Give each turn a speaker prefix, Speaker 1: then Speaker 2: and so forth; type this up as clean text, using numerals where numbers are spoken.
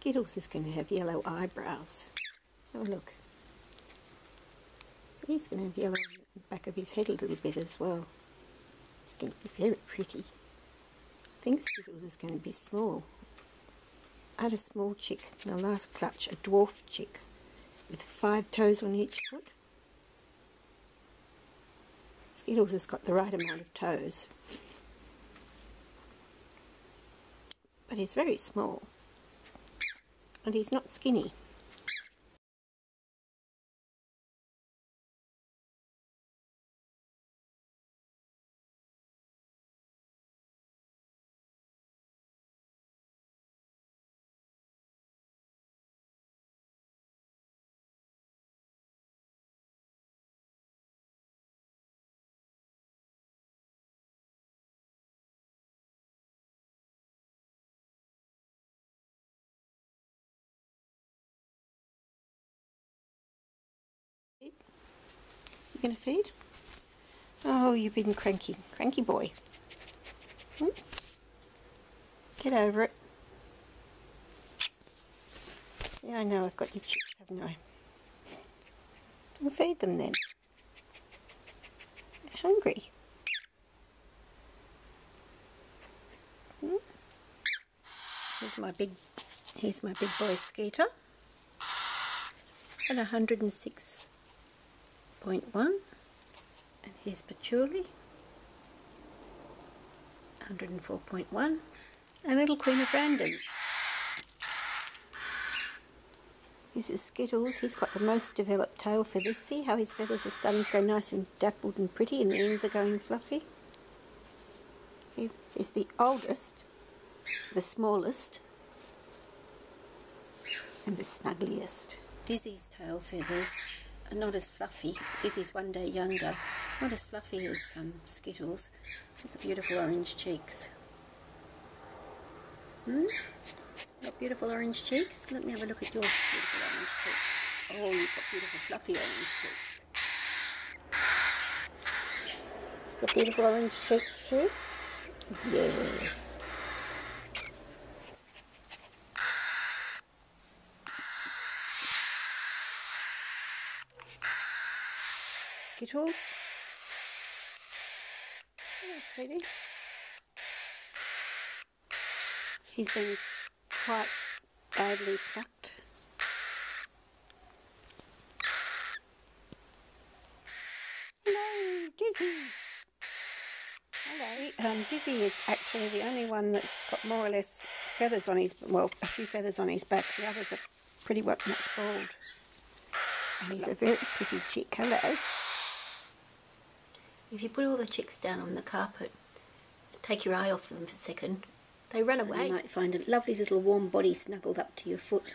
Speaker 1: Skittles is going to have yellow eyebrows. Have a look. He's going to have yellow on the back of his head a little bit as well. It's going to be very pretty. I think Skittles is going to be small. I had a small chick in the last clutch, a dwarf chick, with 5 toes on each foot. Skittles has got the right amount of toes, but he's very small, and he's not skinny. You going to feed? Oh, you've been cranky. Cranky boy. Get over it. Yeah, I know, I've got your chicks, haven't I? We'll feed them then. They're hungry. Here's my big boy Skeeter. At 106.1, and here's Patchouli, 104.1, and little Queen of Random. This is Skittles. He's got the most developed tail feathers. See how his feathers are starting to go nice and dappled and pretty, and the ends are going fluffy. He is the oldest, the smallest, and the snuggliest. Dizzy's tail feathers are not as fluffy. Dizzy's one day younger. Not as fluffy as Skittles, with the beautiful orange cheeks. Got beautiful orange cheeks? Let me have a look at your beautiful orange cheeks. Oh, you've got beautiful fluffy orange cheeks. Got beautiful orange cheeks too? Yes. Skittles. Hello, sweetie. He's been quite badly plucked. Hello, Dizzy. Hello. Dizzy is actually the only one that's got more or less feathers on his, well, a few feathers on his back. The others are pretty much bald. And he's a very pretty chick. Hello. If you put all the chicks down on the carpet, take your eye off them for a second, they run away. You might find a lovely little warm body snuggled up to your foot.